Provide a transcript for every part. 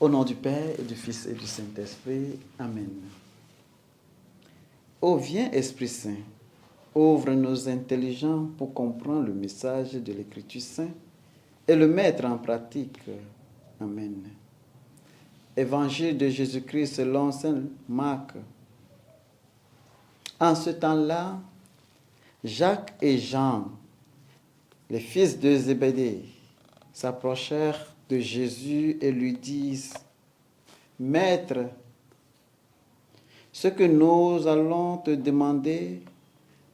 Au nom du Père et du Fils et du Saint-Esprit. Amen. Ô viens Esprit Saint, ouvre nos intelligences pour comprendre le message de l'Écriture sainte et le mettre en pratique. Amen. Évangile de Jésus-Christ selon saint Marc. En ce temps-là, Jacques et Jean, les fils de Zébédée, s'approchèrent de Jésus et lui disent: Maître, ce que nous allons te demander,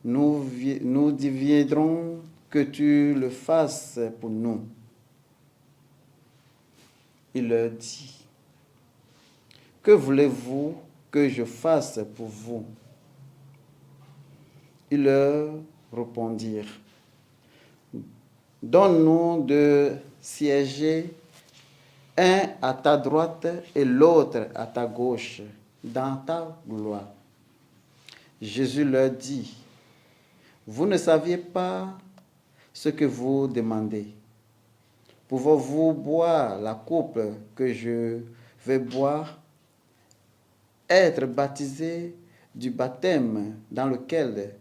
nous deviendrons que tu le fasses pour nous. Il leur dit: Que voulez-vous que je fasse pour vous? Ils leur répondirent: Donne-nous de siéger, un à ta droite et l'autre à ta gauche, dans ta gloire. Jésus leur dit: Vous ne saviez pas ce que vous demandez. Pouvez-vous boire la coupe que je vais boire, être baptisé du baptême dans lequel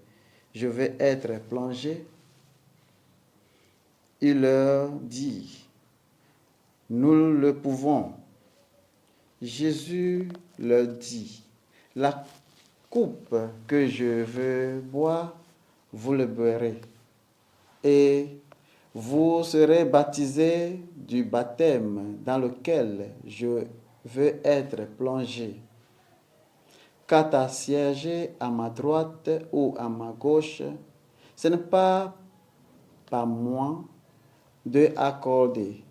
je vais être plongé? Il leur dit: Nous le pouvons. Jésus leur dit: La coupe que je veux boire, vous le boirez, et vous serez baptisés du baptême dans lequel je veux être plongé. Quant à siéger à ma droite ou à ma gauche, ce n'est pas par moi de accorder.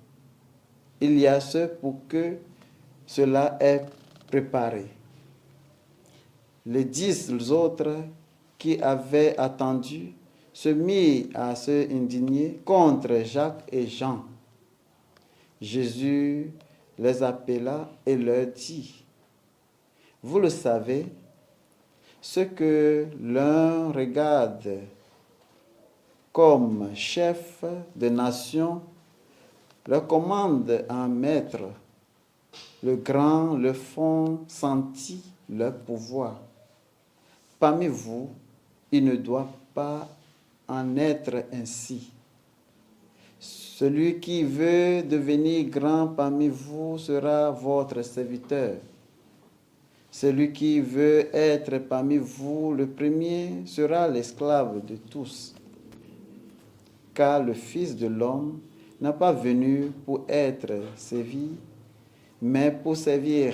Il y a ceux pour que cela est préparé. Les 10 autres qui avaient attendu se mirent à se indigner contre Jacques et Jean. Jésus les appela et leur dit: Vous le savez, ce que l'un regarde comme chef de nation recommande un maître. Le grand le font sentir leur pouvoir. Parmi vous, il ne doit pas en être ainsi. Celui qui veut devenir grand parmi vous sera votre serviteur. Celui qui veut être parmi vous le premier sera l'esclave de tous. Car le Fils de l'homme n'est pas venu pour être servi, mais pour servir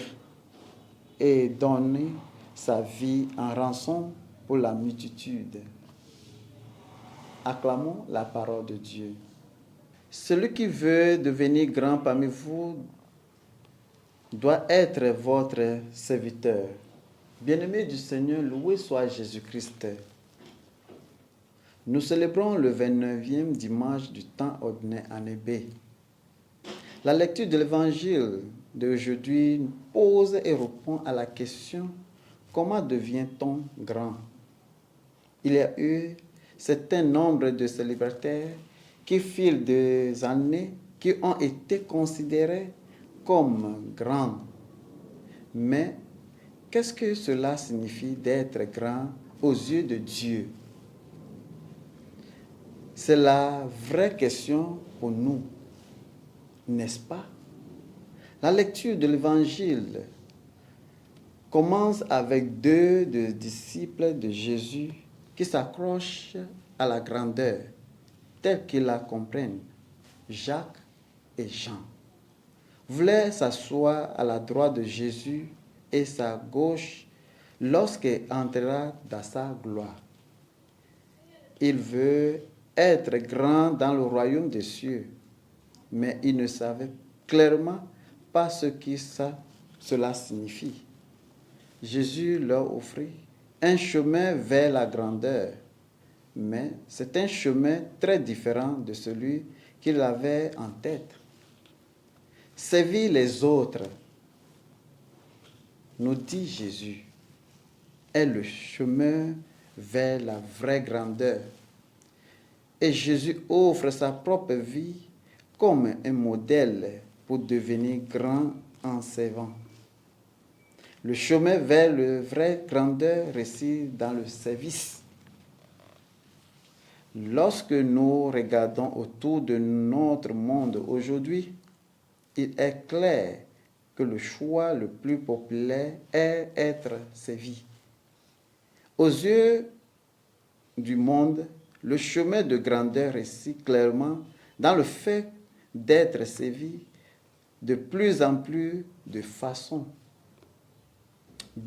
et donner sa vie en rançon pour la multitude. Acclamons la parole de Dieu. Celui qui veut devenir grand parmi vous doit être votre serviteur. Bien-aimés du Seigneur, loué soit Jésus-Christ. Nous célébrons le 29e dimanche du temps ordinaire année B. La lecture de l'évangile d'aujourd'hui pose et répond à la question: comment devient-on grand? Il y a eu certain nombre de célibataires qui, fil des années, qui ont été considérés comme grands. Mais qu'est-ce que cela signifie d'être grand aux yeux de Dieu? C'est la vraie question pour nous, n'est-ce pas? La lecture de l'Évangile commence avec 2 des disciples de Jésus qui s'accrochent à la grandeur, telle qu'ils la comprennent. Jacques et Jean voulaient s'asseoir à la droite de Jésus et sa gauche lorsqu'il entrera dans sa gloire. Il veut être grand dans le royaume des cieux, mais ils ne savaient clairement pas ce que cela signifie. Jésus leur offrit un chemin vers la grandeur, mais c'est un chemin très différent de celui qu'il avait en tête. Servir les autres, nous dit Jésus, est le chemin vers la vraie grandeur. Et Jésus offre sa propre vie comme un modèle pour devenir grand en servant. Le chemin vers le vrai grandeur réside dans le service. Lorsque nous regardons autour de notre monde aujourd'hui, il est clair que le choix le plus populaire est être servi. Aux yeux du monde, le chemin de grandeur réside clairement dans le fait d'être servi de plus en plus de façons